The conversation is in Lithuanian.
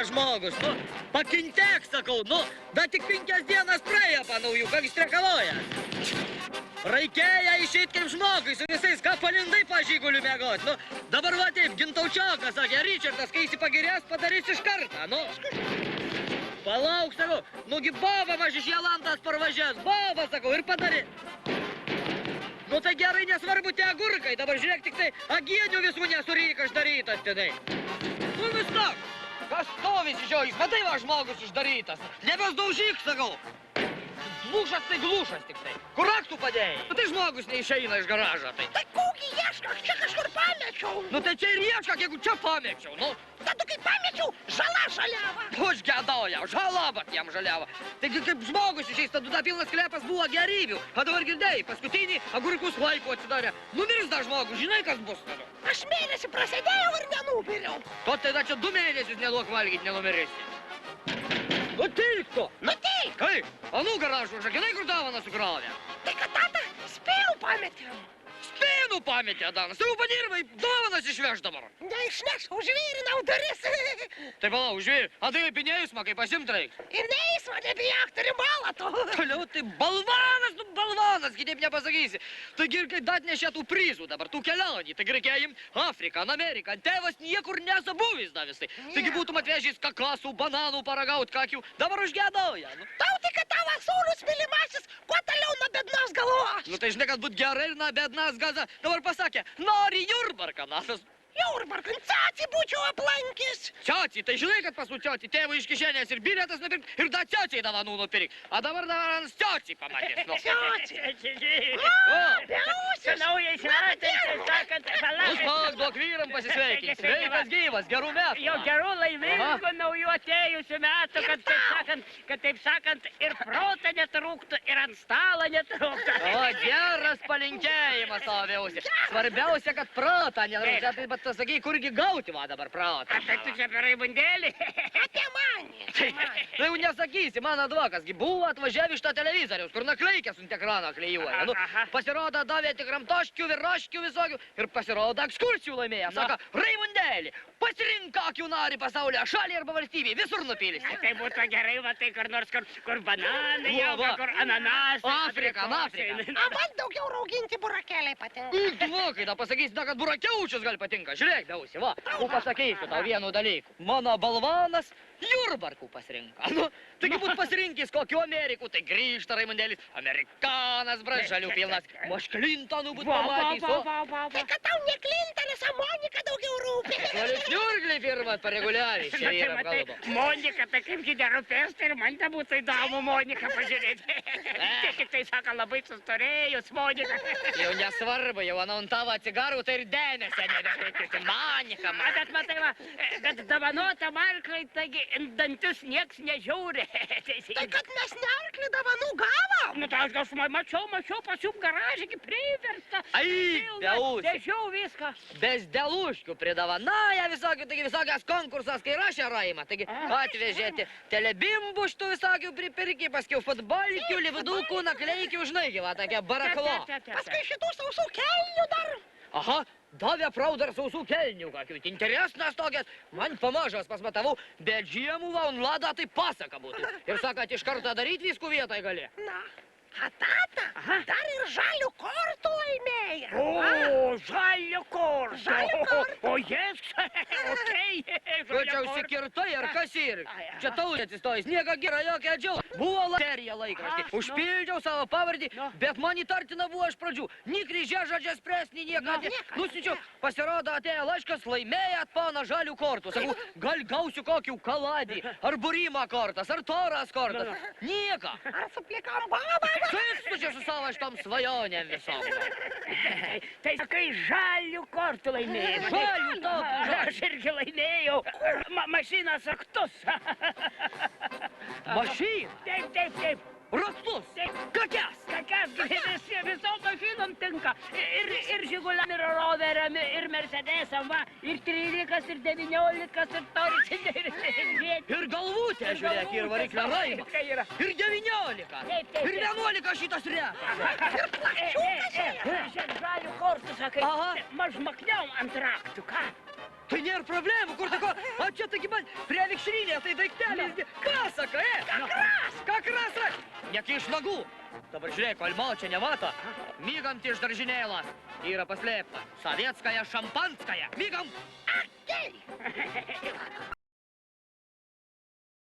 žmogus, nu, pakintėk, sakau, nu, bet tik 5 dienas praėjo pa naujų, ką strėkavoja. Reikėjo išeit kaip žmogui su visais, ką palindai pažyguliu mėgot, nu, dabar va taip, Gintaučiokas, sakė, Ričardas, kai įsipagirės, padarys iš kartą, nu. Palauk, sakau, nugi baba maž iš Jolantas parvažias, baba, sakau, ir padarė. Nu tai gerai, nesvarbu tie agurkai, dabar žiūrėk tik tai, agienių visų nesuryk darytas tenai. Nu viskas, kas stovis iš jo, jis matai va žmogus uždarytas, nebesdaužyk, sakau. Glušas tai glušas tik tai. Kur raktų padėjai? Nu tai žmogus neišeina iš garažo, tai. Tai kokį iešką, aš čia kažkur pamečiau. Nu tai čia ir ieška, jeigu čia pamečiau, nu. Tada kai pamečiau, žala žaliava. Už gedauja, žala, bat jam žaliava. Taigi kaip žmogus išeis, tada pilnas sklepas buvo gerybių. O dabar girdėjai, paskutinį agurkus laiko atsidarė. Numirs dar žmogus, žinai, kas bus tada? Aš mėnesį prasidėjau ir nenubiriau. To tada čia 2 mėnesius neduok valgyt, nenumirėsi. Nutilk to! Nutilk! Kaip? Anų garažų, žakinai, kur davaną sukrovė? Tai kad tata spėjau pametėm. Spėnu pametė, Danas, tu padirbai, davanas išveš dabar. Neišneš, užvyrinau duris. Tai palauk, užvyr, a tai apie neįsmą, kaip pasimt reiks. Ir neįsmą, nebijak, turi balą tu. Toliau, tai balvanas, nu balvanas, kitaip nepasakysi. Taigi ir kai dat nešė tų prizų dabar, tų kelionį, taigi reikėjo imt Afriką, Ameriką, tėvas niekur nesabuvis davis tai. Taigi būtum atvežęs kakasų, bananų, paragaut kakių, dabar užgėdauja. Nu. Tau tik, kad tavo sūnus mylimasis, kuo toliau nuo bednos galvos. Nu tai žinai, kad būt gerai ir nuo bednas gaza. Dabar pasakė, nori Jurbarką, natas. Jurbarką, ciaci būčiau aplankys. Ciaci, tai žinai, kad pas ciaci tėvų iš kišenės ir bilietas nupirkt, ir da ciaciai davanų nupirkt. A dabar ant ciaci pamatės. Nu. Ciaci. Biausis. Naujais metais, taip sakant, Nusmak, duok vyram pasisveikinti. Sveikas gyvas, gerų metų. jau gerų laimingų naujų atėjusių metų, kad taip sakant, ir protą netrūktų, ir ant stalo netrūktų. O, geras palinkėjimas savo vėjusi. Svarbiausia, kad protą netrūktų, bet tu sakai, kurgi gauti va dabar protą. Tai tu čia per raibundėlį? Apie manį. Tai jau nesakysi, man advokas, buvo atvažiavę iš tą televizoriaus, kur nakleikės ant ekrano kleijuoja. Nu, pasirodo, davė tik ramtoškių, viroškių visokių ir pasirodo ekskursijų laimėję. Saka, raimundėlį, pasirink kokių nori pasaulyje, šalį arba valstybėje, visur nupilsi. Tai būtų gerai, va tai kur nors, kur bananai auga, kur ananasai. Afrika, Afrika. A man daugiau rauginti burakeliai patinka. Dvokai, da pasakysi, kad burakiaučius gal patinka. Žiūrėk, dausi, va, pasakysiu tau vienu dalyku. Mano balvanas Jurbarkų pasirinka. Nu, taigi būt pasirinkęs kokiu Amerikų, tai grįžta raimundėlis. Amerikanas, žalių pilnas. Moš Clintonų būt pamatys. Tai kad tau ne Clintonas, o Monika daugiau rūpi. Šniurgliai pirmat pareguliariai. Čia yra kalba. Monika, tai kaip ji nerūpės, tai ir man te būtų įdomu Moniką pažiūrėti. Tik tai sako, labai sustorėjus Monika. Jau nesvarbu, jau ant tavo atsigarų, tai ir dėmesio nebereikia. Monika, man. Bet matai, va, kad dovanota marklai, taigi dantis nieks nežiūri. Tai kad mes nearklį dovanų gavom. Nu, tai aš mačiau pas jum garažį, kaip priversta. Ai, beūs. Dežiau viską. Bezdeluškių pridavanaja visokių, taigi visokias konkursas, kai rašė Raima. Taigi atvežėti telebimbų šitų visokių pripirkį, paskiau futbolikių, livdukų, nakleikių, žinai, va, tokia baraklo. Paskui šitų sausų kelnių dar. Aha, davė prau dar sausų kelnių kokių. Interesnas tokias, man pamažas pasmatavau, bet žiemų va, un lada tai pasaka būtų. Ir sakat, iš karto daryti viskų vietoj gali. Na, a tata, dar ir žalių kortų laimėja. O, žalių kortų. Žalių kortų. O, jes, okei. Tu čia užsikirtai, ar kas ir? Čia taurė atsistojęs, nieko gera jokia džiau. Buvo serija laikraštį. Užpildžiau savo pavardį, bet man įtartina buvo iš pradžių. Ni kryžiažodžio presnį niekada. Nusiunčiau, pasirodo atėjo laiškas, laimėjat poną žalių kortų. Sakau, gal gausiu kokių kaladį, ar burimo kortas, ar toras kortas. Nieko. Ar suplikam babą? Sustų čia su savo šitom svajonėm visom. Tai sakai, žalių kortų laimėjai. Žalių tokių. Aš irgi laimėjau. Mašinas raktus. Mašina? Taip. Raktus? Kakias? Kakias, visom mašinom tinka. Ir Žiguliam, ir Roveriam, ir Mercedesam, va. Ir 13, ir 19, ir Toris, ir galvutė, žiūrėk, ir variklio Raima. Ir 19. Ir 11 šitas rekas. Žalių kortų, sakai, Aha. mažmakniom ant raktų, ką? Tai nėra problemų, kur tako, o čia taigi man prie vikšrinės, tai daiktelis, pasaka, Как раз, Nekiš nagų. Dabar žiūrėk, Olmo čia nemato. Mygam iš daržinėlą. Yra paslėpta. Sovietskaja, šampanskaja. Mygam. Окей.